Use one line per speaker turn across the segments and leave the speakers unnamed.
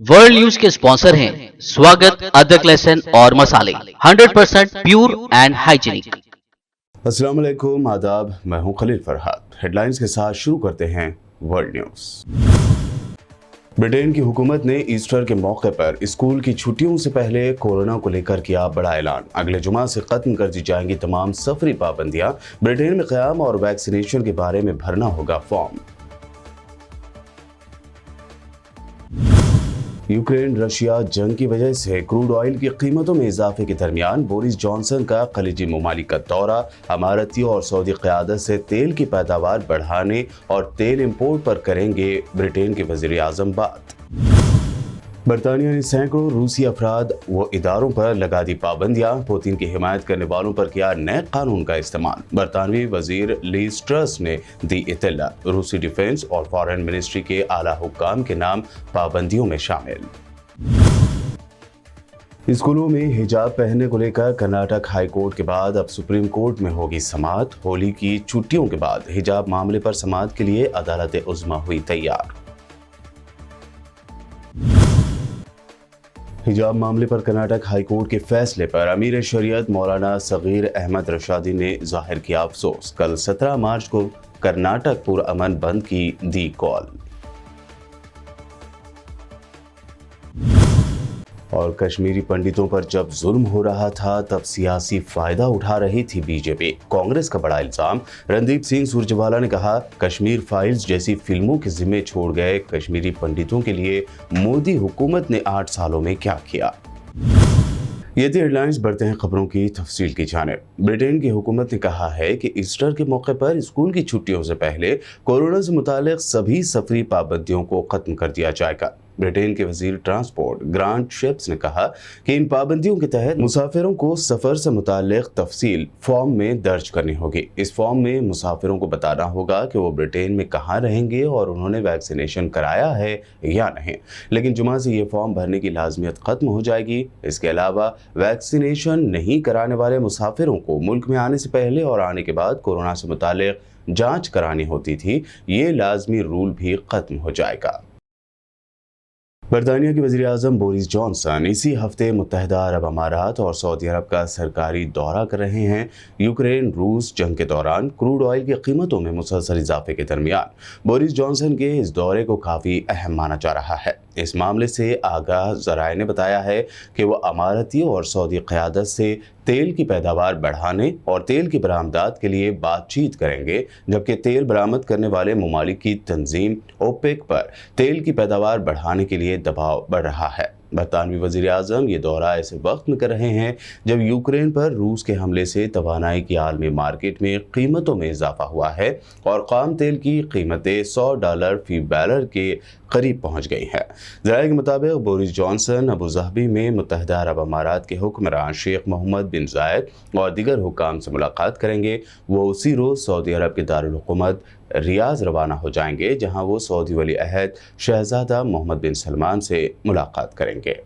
World news के sponsor हैं स्वागत, अदरक, लहसुन और मसाले 100% प्योर एंड हाइजीनिक।
अस्सलाम वालेकुम, आदाब। मैं हूं खलील फरहाद। हेडलाइंस के साथ शुरू करते हैं वर्ल्ड न्यूज। ब्रिटेन की हुकूमत ने ईस्टर के मौके पर स्कूल की छुट्टियों से पहले कोरोना को लेकर किया बड़ा ऐलान। अगले जुमा से खत्म कर दी जाएंगी तमाम सफरी पाबंदियां। ब्रिटेन में क़याम और वैक्सीनेशन के बारे में भरना होगा फॉर्म। यूक्रेन रशिया जंग की वजह से क्रूड ऑयल की कीमतों में इजाफे के दरमियान बोरिस जॉनसन का खलीजी ममालिक का दौरा। अमारती और सऊदी क़यादत से तेल की पैदावार बढ़ाने और तेल इंपोर्ट पर करेंगे ब्रिटेन के वज़ीर आज़म बात। बरतानिया ने सैकड़ों रूसी अफराद व इदारों पर लगा दी पाबंदियां। पुतिन की हिमायत करने वालों पर किया नए कानून का इस्तेमाल। बरतानवी वजीर लीज ट्रस ने दी इत्तला। रूसी डिफेंस और फॉरेन मिनिस्ट्री के आला हुक्काम के नाम पाबंदियों में शामिल। स्कूलों में हिजाब पहनने को लेकर कर्नाटक हाई कोर्ट के बाद अब सुप्रीम कोर्ट में होगी समाअत। होली की छुट्टियों के बाद हिजाब मामले पर समाअत के लिए अदालत उज़्मा हुई तैयार। हिजाब मामले पर कर्नाटक हाई कोर्ट के फैसले पर अमीर शरीयत मौलाना सगीर अहमद रशादी ने जाहिर किया अफसोस। कल 17 मार्च को कर्नाटक पुरअमन बंद की दी कॉल। और कश्मीरी पंडितों पर जब जुल्म हो रहा था तब सियासी फायदा उठा रही थी बीजेपी। कांग्रेस का बड़ा इल्जाम। रणदीप सिंह सुरजेवाला ने कहा, कश्मीर फाइल्स जैसी फिल्मों के जिम्मे छोड़ गए कश्मीरी पंडितों के लिए मोदी हुकूमत ने 8 सालों में क्या किया। ये थी हेडलाइंस। बढ़ते हैं खबरों की तफसील की जानिब। ब्रिटेन की हुकूमत ने कहा है कि ईस्टर के मौके पर स्कूल की छुट्टियों से पहले कोरोना से मुतालिक सभी सफरी पाबंदियों को खत्म कर दिया जाएगा। ब्रिटेन के वजीर ट्रांसपोर्ट ग्रांट शेप्स ने कहा कि इन पाबंदियों के तहत मुसाफिरों को सफ़र से मुताल्लिक़ तफसील फॉर्म में दर्ज करनी होगी। इस फॉर्म में मुसाफिरों को बताना होगा कि वो ब्रिटेन में कहाँ रहेंगे और उन्होंने वैक्सीनेशन कराया है या नहीं। लेकिन जुमा से ये फॉर्म भरने की लाजमियत ख़त्म हो जाएगी। इसके अलावा वैक्सीनेशन नहीं कराने वाले मुसाफिरों को मुल्क में आने से पहले और आने के बाद कोरोना से मुताल्लिक़ जाँच करानी होती थी, ये लाजमी रूल भी ख़त्म हो जाएगा। बरतानिया के वज़ीर आज़म बोरिस जॉनसन इसी हफ्ते मुत्तहिदा अरब अमारात और सऊदी अरब का सरकारी दौरा कर रहे हैं। यूक्रेन रूस जंग के दौरान क्रूड ऑयल की कीमतों में मुसलसल इजाफे के दरमियान बोरिस जॉनसन के इस दौरे को काफ़ी अहम माना जा रहा है। इस मामले से आगाह ज़राए ने बताया है कि वह अमारती और सऊदी क़यादत से तेल की पैदावार बढ़ाने और तेल की बरामदात के लिए बातचीत करेंगे, जबकि तेल बरामद करने वाले ममालिक की तंजीम ओपेक पर तेल की पैदावार बढ़ाने के लिए दबाव बढ़ रहा है। बरतानवी वज़ीर आज़म ये दौरा ऐसे वक्त में कर रहे हैं जब यूक्रेन पर रूस के हमले से तवानाई की आलमी मार्केट में कीमतों में इजाफा हुआ है और खाम तेल की कीमतें $100 फी बैरल के करीब पहुंच गई हैं। ज़राए के मुताबिक बोरिस जॉनसन अबू धाबी में मुत्तहिदा अरब अमारात के हुक्मरान शेख मोहम्मद बिन जायद और दीगर हुक्काम से मुलाकात करेंगे। वो उसी रोज़ सऊदी अरब के दारुल हुकूमत रियाज रवाना हो जाएंगे, जहां वो सऊदी वली अहद शहजादा मोहम्मद बिन सलमान से मुलाकात करेंगे।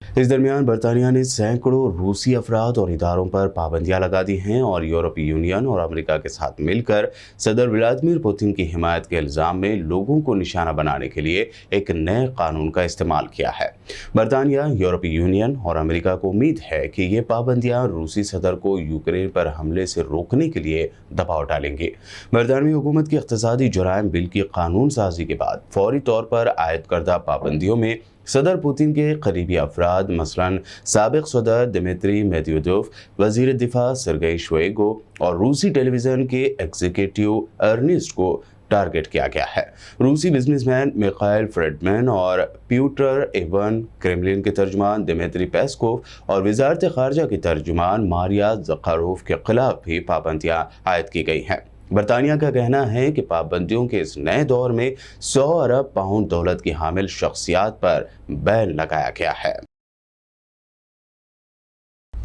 इस दरमियान बरतानिया ने सैकड़ों रूसी अफराद और इदारों पर पाबंदियां लगा दी हैं और यूरोपीय यूनियन और अमेरिका के साथ मिलकर सदर व्लादिमीर पुतिन की हिमायत के इल्ज़ाम में लोगों को निशाना बनाने के लिए एक नए कानून का इस्तेमाल किया है। बरतानिया, यूरोपीय यूनियन और अमेरिका को उम्मीद है कि ये पाबंदियां रूसी सदर को यूक्रेन पर हमले से रोकने के लिए दबाव डालेंगी। बरतानवी हुकूमत की इक़्तिसादी जुराइम बिल की कानून साजी के बाद फौरी तौर पर आयद करदा पाबंदियों में सदर पुतिन के करीबी अफराद मसलन साबिक सदर दिमित्री मेदवेदेव, वज़ीर दिफा सर्गेई शोइगु और रूसी टेलीविज़न के एग्जीक्यूटिव अर्नेस्ट को टारगेट किया गया है। रूसी बिजनेसमैन मिखाइल फ्रेडमैन और प्यूटर इवन, क्रेमलिन के तर्जुमान दिमित्री पेस्कोव और वजारत ख़ारजा की तर्जुमान मारिया ज़खारोव के खिलाफ भी पाबंदियां आयद की गई हैं। बरतानिया का कहना है कि पाबंदियों के इस नए दौर में 100 अरब पाउंड दौलत की हामिल शख्सियात पर बैन लगाया गया है।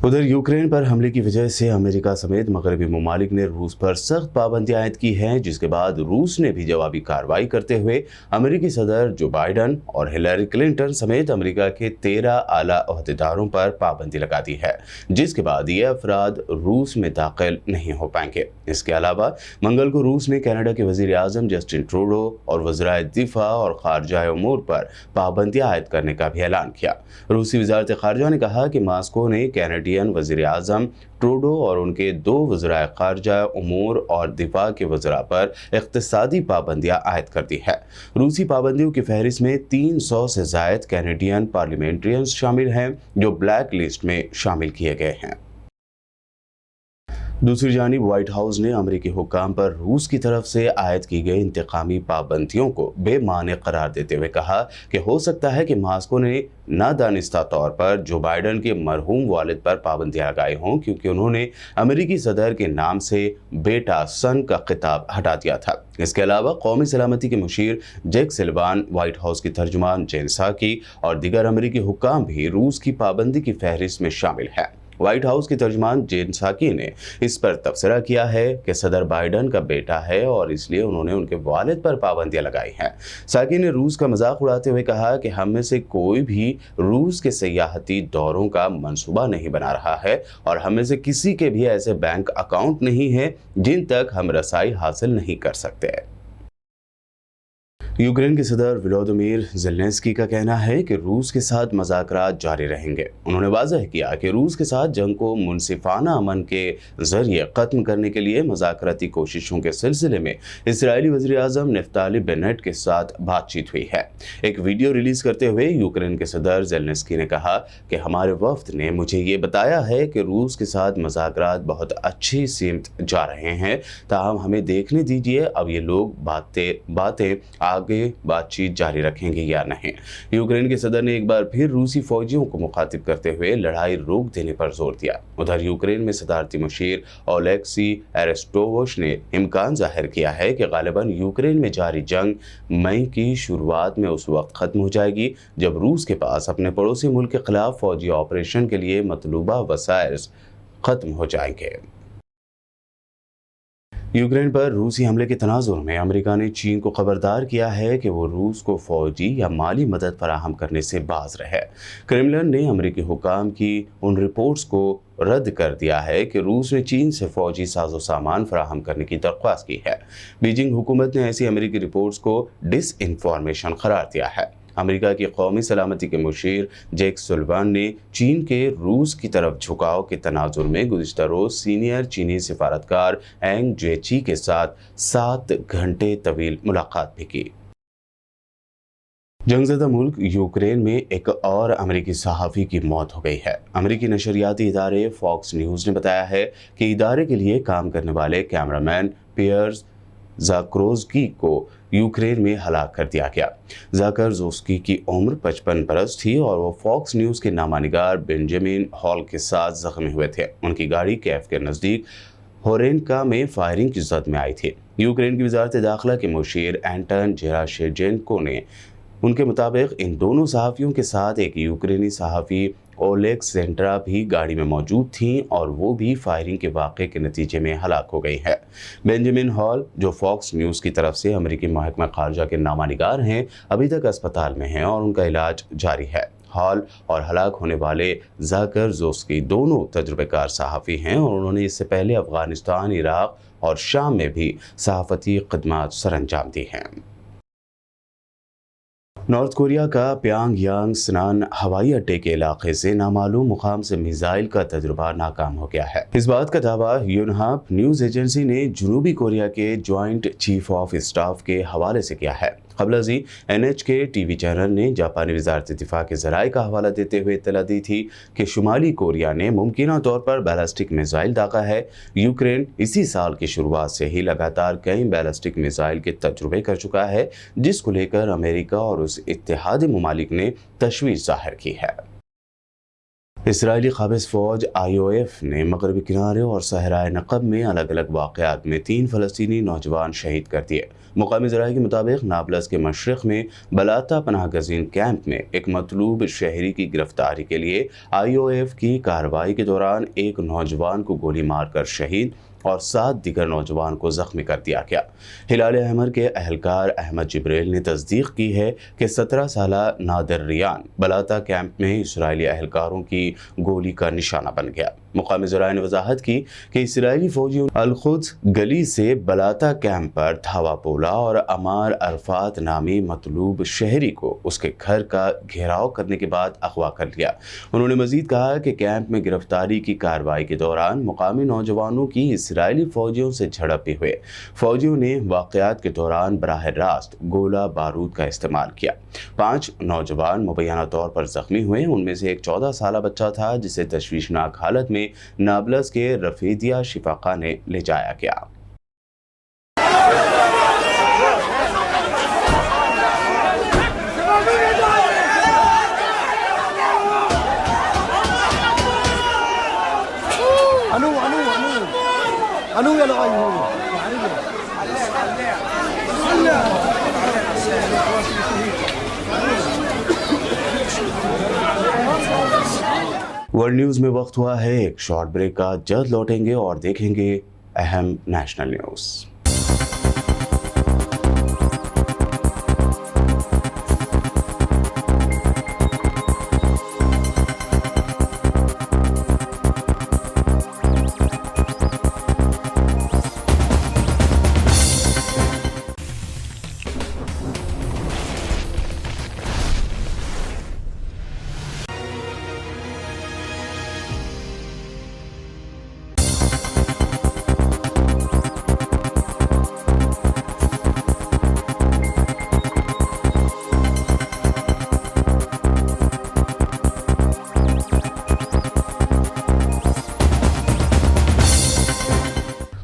उधर यूक्रेन पर हमले की वजह से अमेरिका समेत मगरबी ममालिक ने रूस पर सख्त पाबंदियां आयद की हैं, जिसके बाद रूस ने भी जवाबी कार्रवाई करते हुए अमेरिकी सदर जो बाइडन और हिलरी क्लिंटन समेत अमेरिका के 13 आला ओहदेदारों पर पाबंदी लगा दी है, जिसके बाद ये अफराद रूस में दाखिल नहीं हो पाएंगे। इसके अलावा मंगल को रूस ने कनाडा के वजीर आजम जस्टिन ट्रूडो और वज़राए दिफा और खारजा उमूर पर पाबंदियां आयद करने का भी ऐलान किया। रूसी वजारत खारजा ने कहा कि मास्को ने कैनेडियन वजीर आजम ट्रूडो और उनके 2 वज़राए खारजा उमूर और दिफा के वज़रा पर इक़्तिसादी पाबंदियां आयद कर दी है। रूसी पाबंदियों की फहरिस्त में 300 से ज़ायद कैनेडियन पार्लियामेंट्रियंस शामिल हैं, जो ब्लैक लिस्ट में शामिल किए गए हैं। दूसरी जानिब व्हाइट हाउस ने अमेरिकी हुक्काम पर रूस की तरफ से आयद की गई इंतकामी पाबंदियों को बेमाने करार देते हुए कहा कि हो सकता है कि मास्को ने नादानिस्ता तौर पर जो बाइडन के मरहूम वालिद पर पाबंदियां लगाई हों, क्योंकि उन्होंने अमेरिकी सदर के नाम से बेटा सन का खिताब हटा दिया था। इसके अलावा कौमी सलामती के मुशीर जैक सिल्वान, व्हाइट हाउस की तर्जुमान जेन साकी और दीगर अमेरिकी हुक्काम भी रूस की पाबंदी की फहरिस्त में शामिल है। व्हाइट हाउस की तर्जुमान जेन साकी ने इस पर तबसरा किया है कि सदर बाइडन का बेटा है और इसलिए उन्होंने उनके वालिद पर पाबंदियां लगाई हैं। साकी ने रूस का मजाक उड़ाते हुए कहा कि हम में से कोई भी रूस के सियाहती दौरों का मंसूबा नहीं बना रहा है और हम में से किसी के भी ऐसे बैंक अकाउंट नहीं है जिन तक हम रसाई हासिल नहीं कर सकते। यूक्रेन के सदर व्लादिमीर ज़ेलेंस्की का कहना है कि रूस के साथ मज़ाकरात जारी रहेंगे। उन्होंने वाज़ह किया कि रूस के साथ जंग को मुनसिफाना अमन के ज़रिए ख़त्म करने के लिए मज़ाकराती कोशिशों के सिलसिले में इस्राएली वज़ीर आज़म नफ्ताली बेनेट के साथ बातचीत हुई है। एक वीडियो रिलीज़ करते हुए यूक्रेन के सदर ज़ेलेंस्की ने कहा कि हमारे वफ़द ने मुझे ये बताया है कि रूस के साथ मज़ाकरात बहुत अच्छी सीमत जा रहे हैं, ताहम हमें देखने दीजिए अब ये लोग बातें आगे बातचीत जारी रखेंगे या नहीं। यूक्रेन के सदर ने एक बार फिर रूसी फौजियों को मुखातिब करते हुए लड़ाई रोक देने पर जोर दिया। उधर यूक्रेन में सदारती मुशीर ओलेक्सी एरेस्टोवोस ने इम्कान जाहिर किया है कि गालिबन यूक्रेन में जारी जंग मई की शुरुआत में उस वक्त खत्म हो जाएगी जब रूस के पास अपने पड़ोसी मुल्क के खिलाफ फौजी ऑपरेशन के लिए मतलूबा वसाइल खत्म हो जाएंगे। यूक्रेन पर रूसी हमले के तनाजुर में अमेरिका ने चीन को खबरदार किया है कि वो रूस को फौजी या माली मदद फराहम करने से बाज रहे। क्रेमलिन ने अमेरिकी हुक्काम की उन रिपोर्ट्स को रद्द कर दिया है कि रूस ने चीन से फौजी साजो सामान फराहम करने की दरख्वास्त की है। बीजिंग हुकूमत ने ऐसी अमेरिकी रिपोर्ट्स को डिसइंफॉर्मेशन करार दिया है। अमेरिका की कौमी सलामती के मुशीर जैक सुल्वान ने चीन के रूस की तरफ झुकाव के तनाजुर में गुज़िश्ता रोज़ सीनियर चीनी सिफारतकार एंग जेची के साथ 7 घंटे तवील मुलाकात भी की। जंगज़दा मुल्क यूक्रेन में एक और अमेरिकी सहाफ़ी की मौत हो गई है। अमेरिकी नशरियाती इदारे फॉक्स न्यूज़ ने बताया है कि इदारे के लिए काम करने वाले कैमरामैन पियर्स ज़ाक्रोज़की को यूक्रेन में हलाक कर दिया गया। ज़ाकरज़ोस्की की उम्र 55 बरस थी और वो फॉक्स न्यूज़ के नामानिगार बेंजामिन हॉल के साथ ज़ख्मी हुए थे। उनकी गाड़ी कैफ के नज़दीक होरेनका में फायरिंग की जद में आई थी। यूक्रेन की वजारत दाखिला के मुशीर एंटन जेराशेजेंको ने उनके मुताबिक इन दोनों सहाफ़ियों के साथ एक यूक्रेनी सहाफ़ी ओलेक्सेंड्रा भी गाड़ी में मौजूद थीं और वो भी फायरिंग के वाक़े के नतीजे में हलाक हो गई है। बेंजामिन हॉल, जो फॉक्स न्यूज़ की तरफ से अमेरिकी महकमा खारजा के नामानिगार हैं, अभी तक अस्पताल में हैं और उनका इलाज जारी है। हॉल और हलाक होने वाले ज़ाकरज़ोस्की दोनों तजुर्बेकार सहाफ़ी हैं और उन्होंने इससे पहले अफ़गानिस्तान, इराक़ और शाम में भी सहाफ़ती खिदमत सरअंजाम दी हैं। नॉर्थ कोरिया का प्यांगयांग स्नान हवाई अड्डे के इलाके से नामालूम मुकाम से मिसाइल का तजुर्बा नाकाम हो गया है। इस बात का दावा यूनहाप न्यूज़ एजेंसी ने जनूबी कोरिया के ज्वाइंट चीफ ऑफ स्टाफ के हवाले से किया है। क़बल NHK टीवी चैनल ने जापानी वजारत दिफा के ज़राए का हवाला देते हुए इत्तला दी थी कि शुमाली कोरिया ने मुमकिना तौर पर बैलिस्टिक मिसाइल दागा है। यूक्रेन इसी साल की शुरुआत से ही लगातार कई बैलिस्टिक मिसाइल के तजुर्बे कर चुका है, जिसको लेकर अमेरिका और उस इत्तेहादी ममालिक ने तशवीश जाहिर की है। اسرائیلی قابض فوج IOF نے مغربی کنارے اور صحرائے نقب میں الگ الگ واقعات میں 3 فلسطینی نوجوان شہید کر دیے۔ مقامی ذرائع کے مطابق نابلس کے مشرق میں بلاتا پناہ گزین کیمپ میں ایک مطلوب شہری کی گرفتاری کے لیے IOF کی کارروائی کے دوران ایک نوجوان کو گولی مار کر شہید اور 7 دیگر نوجوان کو زخمی کر دیا گیا۔ ہلال احمر کے اہلکار احمد جبریل نے تصدیق کی ہے کہ 17 سالہ نادر ریان بلاتا کیمپ میں اسرائیلی اہلکاروں کی گولی کا نشانہ بن گیا۔ مقامی ذرائع نے وضاحت کی کہ اسرائیلی فوجیوں القدس گلی سے بلاتا کیمپ پر دھاوا بولا اور عمار عرفات نامی مطلوب شہری کو اس کے گھر کا گھیراؤ کرنے کے بعد اغوا کر لیا۔ انہوں نے مزید کہا کہ کیمپ میں گرفتاری کی کارروائی کے دوران مقامی نوجوانوں کی اسرائیلی فوجیوں سے جھڑپ بھی ہوئے۔ فوجیوں نے واقعات کے دوران براہ راست گولہ بارود کا استعمال کیا۔ 5 نوجوان مبینہ طور پر زخمی ہوئے، ان میں سے ایک 14 سالہ بچہ تھا جسے تشویشناک حالت میں نابلس کے رفیدیہ شفاخانے لے جایا گیا۔ ورلڈ نیوز میں وقت ہوا ہے ایک شارٹ بریک کا، جلد لوٹیں گے اور دیکھیں گے اہم نیشنل نیوز۔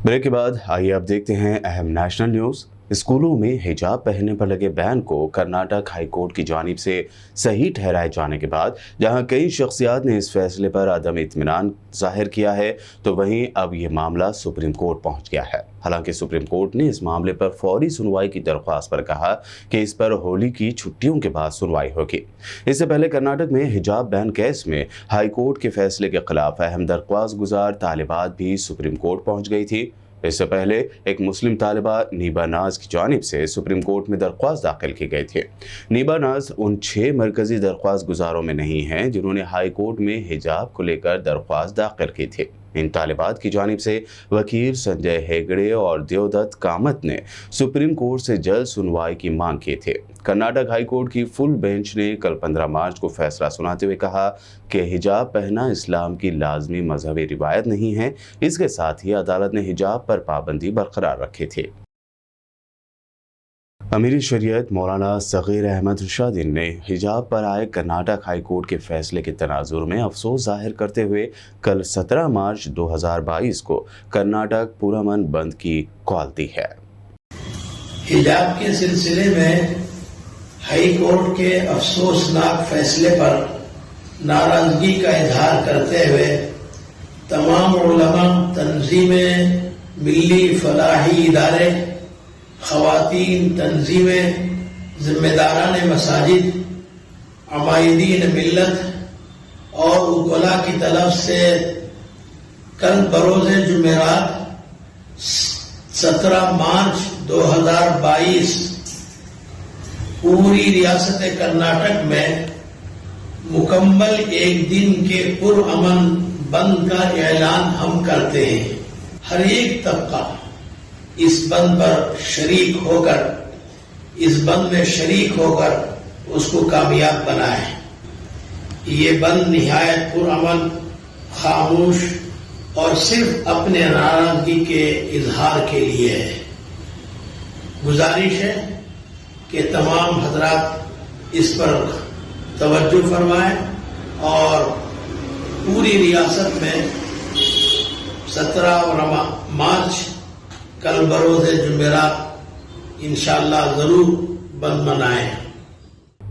بریک کے بعد آئیے اب دیکھتے ہیں اہم نیشنل نیوز۔ اسکولوں میں حجاب پہننے پر لگے بین کو کرناٹک ہائی کورٹ کی جانب سے صحیح ٹھہرائے جانے کے بعد جہاں کئی شخصیات نے اس فیصلے پر عدم اطمینان ظاہر کیا ہے تو وہیں اب یہ معاملہ سپریم کورٹ پہنچ گیا ہے۔ حالانکہ سپریم کورٹ نے اس معاملے پر فوری سنوائی کی درخواست پر کہا کہ اس پر ہولی کی چھٹیوں کے بعد سنوائی ہوگی۔ اس سے پہلے کرناٹک میں حجاب بین کیس میں ہائی کورٹ کے فیصلے کے خلاف اہم درخواست گزار طالبات بھی سپریم کورٹ پہنچ گئی تھی۔ اس سے پہلے ایک مسلم طالبہ نیبا ناز کی جانب سے سپریم کورٹ میں درخواست داخل کی گئی تھی۔ نیبا ناز ان 6 مرکزی درخواست گزاروں میں نہیں ہیں جنہوں نے ہائی کورٹ میں حجاب کو لے کر درخواست داخل کی تھی۔ ان طالبات کی جانب سے وکیل سنجے ہیگڑے اور دیودت کامت نے سپریم کورٹ سے جلد سنوائی کی مانگ کی تھی۔ کرناٹک ہائی کورٹ کی فل بینچ نے کل 15 مارچ کو فیصلہ سناتے ہوئے کہا کہ حجاب پہننا اسلام کی لازمی مذہبی روایت نہیں ہے۔ اس کے ساتھ ہی عدالت نے حجاب پر پابندی برقرار رکھی تھی۔ امیر شریعت مولانا صغیر احمد رشادین نے حجاب پر آئے کرناٹک ہائی کورٹ کے فیصلے کے تناظر میں افسوس ظاہر کرتے ہوئے کل 17 مارچ 2022 کو کرناٹک پرامن بند کی کال دی ہے۔
حجاب کے سلسلے میں ہائی کورٹ کے افسوسناک فیصلے پر ناراضگی کا اظہار کرتے ہوئے تمام علماء، تنظیمیں، ملی فلاحی ادارے، خواتین تنظیمیں، ذمہ داران مساجد، عمائدین ملت اور وکلاء کی طرف سے کل بروز جمعرات 17 مارچ 2022 پوری ریاست کرناٹک میں مکمل ایک دن کے پرامن بند کا اعلان ہم کرتے ہیں۔ ہر ایک طبقہ اس بند پر شریک ہو کر، اس بند میں شریک ہو کر اس کو کامیاب بنائے۔ یہ بند نہایت پرامن، خاموش اور صرف اپنے ناراضگی کے اظہار کے لیے ہے۔ گزارش ہے کہ تمام حضرات اس پر توجہ فرمائیں اور پوری ریاست میں 17 مارچ کل بروز جمعرات انشاءاللہ ضرور بند منائیں۔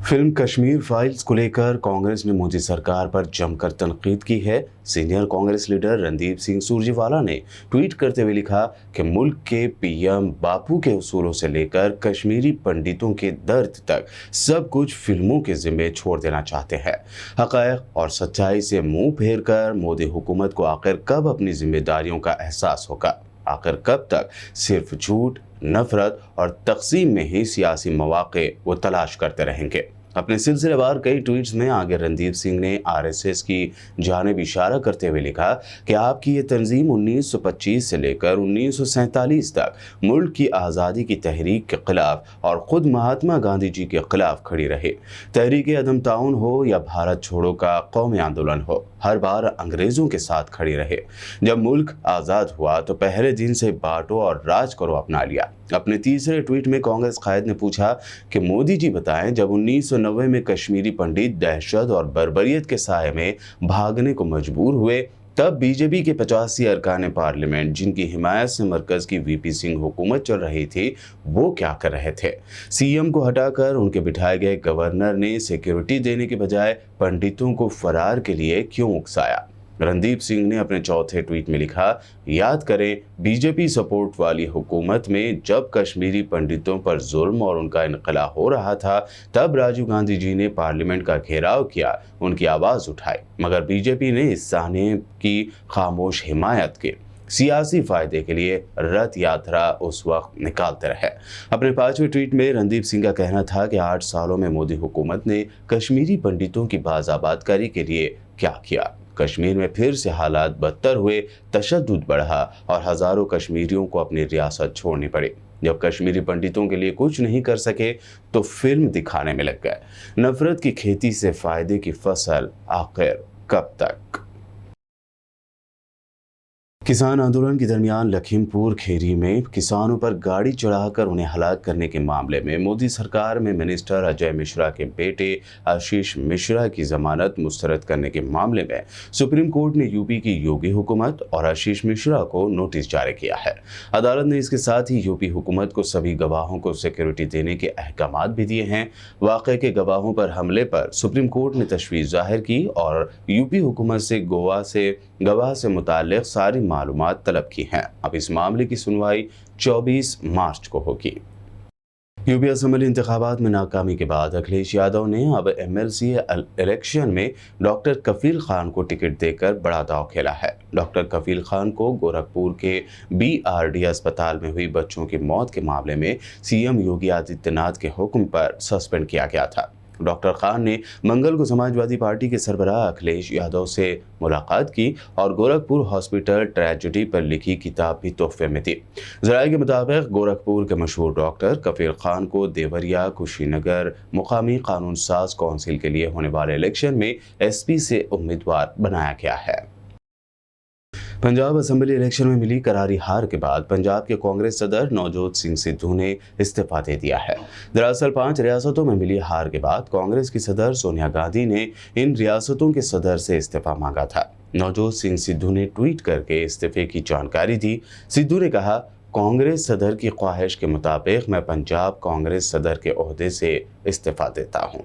फिल्म कश्मीर फाइल्स को लेकर कांग्रेस ने मोदी सरकार पर जमकर तनकीद की है। सीनियर कांग्रेस लीडर रणदीप सिंह सुरजेवाला ने ट्वीट करते हुए लिखा कि मुल्क के पीएम बापू के उसूलों से लेकर कश्मीरी पंडितों के दर्द तक सब कुछ फिल्मों के जिम्मे छोड़ देना चाहते हैं। हक़ाइक़ और सच्चाई से मुंह फेर कर मोदी हुकूमत को आखिर कब अपनी जिम्मेदारियों का एहसास होगा? आखिर कब तक सिर्फ झूठ, नफरत और तक़सीम में ही सियासी मौक़े वो तलाश करते रहेंगे? अपने सिलसिलेवार कई ट्वीट्स में आगे रणदीप सिंह ने आरएसएस की जानिब इशारा करते हुए लिखा कि आपकी ये तंजीम 1925 से लेकर 1947 तक मुल्क की आज़ादी की तहरीक के खिलाफ और ख़ुद महात्मा गांधी जी के खिलाफ खड़ी रही। तहरीक अदम ताउन हो या भारत छोड़ो का कौमी आंदोलन हो, हर बार अंग्रेज़ों के साथ खड़ी रहे। जब मुल्क आज़ाद हुआ तो पहले दिन से बांटो और राज करो अपना लिया। अपने तीसरे ट्वीट में कांग्रेस कायद ने पूछा कि मोदी जी बताएं, जब 1990 में कश्मीरी पंडित दहशत और बर्बरियत के साए में भागने को मजबूर हुए, तब बीजेपी के 85 अरकान पार्लियामेंट जिनकी हिमायत से मरकज़ की वीपी सिंह हुकूमत चल रही थी, वो क्या कर रहे थे? सीएम को हटाकर उनके बिठाए गए गवर्नर ने सिक्योरिटी देने के बजाय पंडितों को फरार के लिए क्यों उकसाया? रणदीप सिंह ने अपने चौथे ट्वीट में लिखा, याद करें बीजेपी सपोर्ट वाली हुकूमत में जब कश्मीरी पंडितों पर जुल्म और उनका इनकला हो रहा था, तब राजीव गांधी जी ने पार्लियामेंट का घेराव किया, उनकी आवाज़ उठाई, मगर बीजेपी ने इस साने की खामोश हिमायत की। सियासी फायदे के लिए रथ यात्रा उस वक्त निकालते रहे। अपने 5वें ट्वीट में रणदीप सिंह का कहना था कि 8 सालों में मोदी हुकूमत ने कश्मीरी पंडितों की बाज़ाबादकारी के लिए क्या किया? कश्मीर में फिर से हालात बदतर हुए, तशद्दुद बढ़ा और हज़ारों कश्मीरियों को अपनी रियासत छोड़नी पड़ी। जब कश्मीरी पंडितों के लिए कुछ नहीं कर सके तो फिल्म दिखाने में लग गए। नफरत की खेती से फायदे की फसल आखिर कब तक? किसान आंदोलन के दरमियान लखीमपुर खीरी में किसानों पर गाड़ी चढ़ाकर उन्हें हलाक करने के मामले में मोदी सरकार में मिनिस्टर अजय मिश्रा के बेटे आशीष मिश्रा की जमानत मुस्तरद करने के मामले में सुप्रीम कोर्ट ने यूपी की योगी हुकूमत और आशीष मिश्रा को नोटिस जारी किया है। अदालत ने इसके साथ ही यूपी हुकूमत को सभी गवाहों को सिक्योरिटी देने के अहकामात भी दिए हैं। वाक़े के गवाहों पर हमले पर सुप्रीम कोर्ट ने तशवीश जाहिर की और यूपी हुकूमत से गवाह से मुताल्लिक़ सारी मालूमात तलब की हैं। अब इस मामले की सुनवाई 24 मार्च को होगी। यूपी असेंबली इंतखाबात में नाकामी के बाद अखिलेश यादव ने अब एमएलसी इलेक्शन में डॉक्टर कफील खान को टिकट देकर बड़ा दांव खेला है। डॉक्टर कफील खान को गोरखपुर के बीआरडी अस्पताल में हुई बच्चों की मौत के मामले में सीएम योगी आदित्यनाथ के हुक्म पर सस्पेंड किया गया था। डॉक्टर खान ने मंगल को समाजवादी पार्टी के सरबराह अखिलेश यादव से मुलाकात की और गोरखपुर हॉस्पिटल ट्रेजेडी पर लिखी किताब भी तोहफे में दी। ज़राए के मुताबिक गोरखपुर के मशहूर डॉक्टर कफील खान को देवरिया कुशीनगर मुकामी कानून साज कौंसिल के लिए होने वाले इलेक्शन में एसपी से उम्मीदवार बनाया गया है। पंजाब असेंबली इलेक्शन में मिली करारी हार के बाद पंजाब के कांग्रेस सदर नवजोत सिंह सिद्धू ने इस्तीफा दे दिया है। दरअसल 5 रियासतों में मिली हार के बाद कांग्रेस की सदर सोनिया गांधी ने इन रियासतों के सदर से इस्तीफा मांगा था। नवजोत सिंह सिद्धू ने ट्वीट करके इस्तीफे की जानकारी दी। सिद्धू ने कहा, कांग्रेस सदर की ख्वाहिश के मुताबिक मैं पंजाब कांग्रेस सदर के ओहदे से इस्तीफा देता हूँ।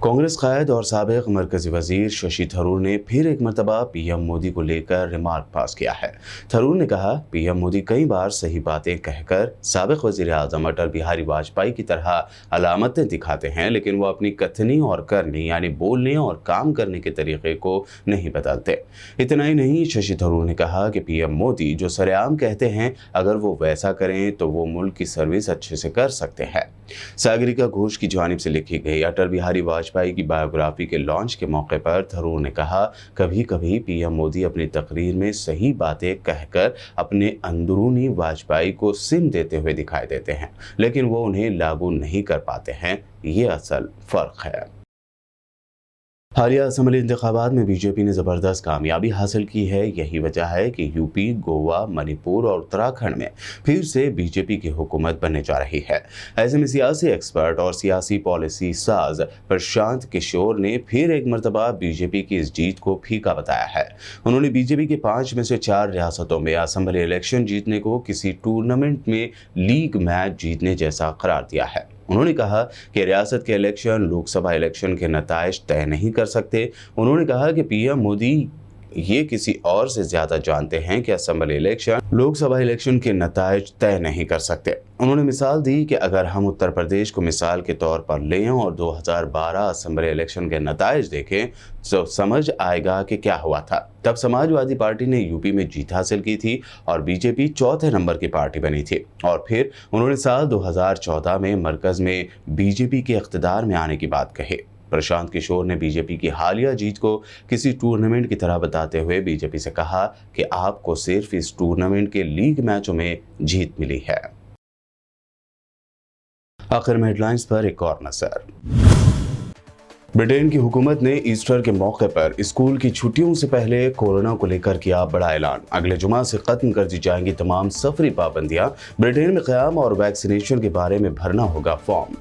कांग्रेस कायद और साबिक मरकजी वजीर शशि थरूर ने फिर एक मरतबा पीएम मोदी को लेकर रिमार्क पास किया है। थरूर ने कहा, पीएम मोदी कई बार सही बातें कहकर साबिक वजीर आजम अटल बिहारी वाजपेयी की तरह अलामतें दिखाते हैं, लेकिन वो अपनी कथनी और करनी यानी बोलने और काम करने के तरीके को नहीं बदलते। इतना ही नहीं, शशि थरूर ने कहा कि पीएम मोदी जो सरेआम कहते हैं, अगर वो वैसा करें तो वो मुल्क की सर्विस अच्छे से कर सकते हैं। सागरिका घोष की जानिब से लिखी गई अटल बिहारी वाजपेयी की बायोग्राफी के लॉन्च के मौके पर थरूर ने कहा, कभी कभी पीएम मोदी अपनी तकरीर में सही बातें कहकर अपने अंदरूनी वाजपेयी को सिम देते हुए दिखाई देते हैं, लेकिन वो उन्हें लागू नहीं कर पाते हैं। ये असल फर्क है। हालिया असेंबली इंतखाबात में बीजेपी ने ज़बरदस्त कामयाबी हासिल की है। यही वजह है कि यूपी, गोवा, मणिपुर और उत्तराखंड में फिर से बीजेपी की हुकूमत बनने जा रही है। ऐसे में सियासी एक्सपर्ट और सियासी पॉलिसी साज प्रशांत किशोर ने फिर एक मरतबा बीजेपी की इस जीत को फीका बताया है। उन्होंने बीजेपी के 5 में से 4 रियासतों में असेंबली इलेक्शन जीतने को किसी टूर्नामेंट में लीग मैच जीतने जैसा करार दिया है। انہوں نے کہا کہ ریاست کے الیکشن لوک سبھا الیکشن کے نتائج طے نہیں کر سکتے. انہوں نے کہا کہ پی ایم مودی یہ کسی اور سے زیادہ جانتے ہیں کہ assembly election Lok Sabha election کے نتائج طے نہیں کر سکتے. انہوں نے مثال دی کہ اگر ہم اتر پردیش کو مثال کے طور پر لیں اور 2012 اسمبلی الیکشن کے نتائج دیکھیں تو سمجھ آئے گا کہ کیا ہوا تھا. تب سماجوادی پارٹی نے یوپی میں جیت حاصل کی تھی اور بی جے پی چوتھے نمبر کی پارٹی بنی تھی. اور پھر انہوں نے سال 2014 میں مرکز میں بی جے پی کے اقتدار میں آنے کی بات کہی. پرشانت کشور نے بی جے پی کی حالیہ جیت کو کسی ٹورنامنٹ کی طرح بتاتے ہوئے بی جے پی سے کہا کہ آپ کو صرف اس ٹورنامنٹ کے لیگ میچوں میں جیت ملی ہے. آخر میں ہیڈ لائنز پر ایک اور نظر. برٹین کی حکومت نے ایسٹر کے موقع پر اسکول کی چھٹیوں سے پہلے کورونا کو لے کر کیا بڑا اعلان. اگلے جمعہ سے ختم کر دی جائیں گی تمام سفری پابندیاں. برٹین میں قیام اور ویکسینیشن کے بارے میں بھرنا ہوگا فارم.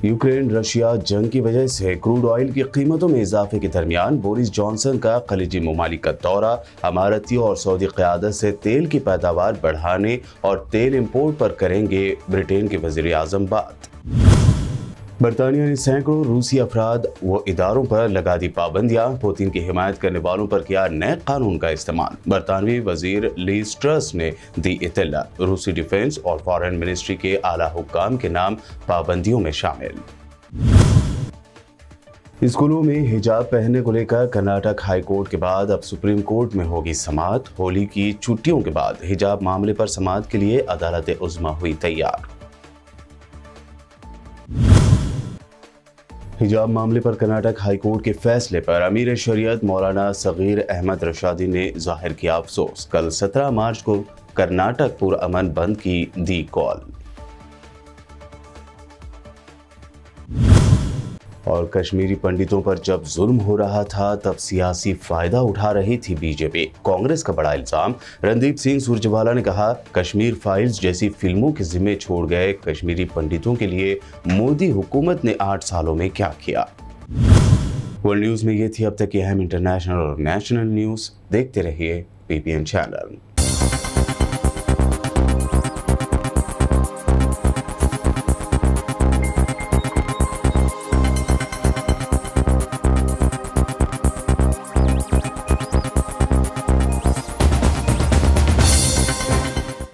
یوکرین رشیا جنگ کی وجہ سے کروڈ آئل کی قیمتوں میں اضافے کے درمیان بورس جانسن کا خلیجی ممالک کا دورہ. اماراتی اور سعودی قیادت سے تیل کی پیداوار بڑھانے اور تیل امپورٹ پر کریں گے برٹین کے وزیر اعظم بات. برطانیہ نے سینکڑوں روسی افراد و اداروں پر لگا دی پابندیاں. پوتین کی حمایت کرنے والوں پر کیا نئے قانون کا استعمال. برطانوی وزیر لیز ٹرس نے دی اطلاع. روسی ڈیفنس اور فارن منسٹری کے اعلیٰ حکام کے نام پابندیوں میں شامل. اسکولوں میں حجاب پہننے کو لے کر کرناٹک ہائی کورٹ کے بعد اب سپریم کورٹ میں ہوگی سماعت. ہولی کی چھٹیوں کے بعد حجاب معاملے پر سماعت کے لیے عدالت عظمیٰ ہوئی تیار. حجاب معاملے پر کرناٹک ہائی کورٹ کے فیصلے پر امیر شریعت مولانا صغیر احمد رشادی نے ظاہر کیا افسوس. کل 17 مارچ کو کرناٹک پرامن بند کی دی کال. اور کشمیری پنڈتوں پر جب ظلم ہو رہا تھا تب سیاسی فائدہ اٹھا رہی تھی بی جے پی. کانگریس کا بڑا الزام. رندیپ سنگھ سرجیوالا نے کہا کشمیر فائلز جیسی فلموں کے ذمے چھوڑ گئے کشمیری پنڈتوں کے لیے مودی حکومت نے 8 سالوں میں کیا کیا. ورلڈ نیوز میں یہ تھی اب تک کی اہم انٹرنیشنل اور نیشنل نیوز. دیکھتے رہیے پی پی این چینل.